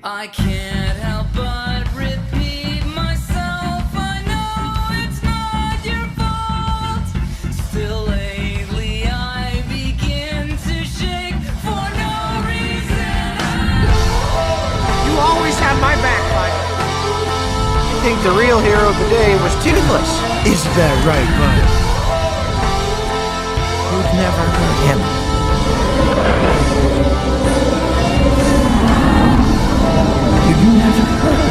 I can't help but repeat myself. I know it's not your fault. Still lately I begin to shake for no reason. You always have my back, bud. I think the real hero of the day was Toothless. Is that right, bud? You'd never hurt him. You never heard.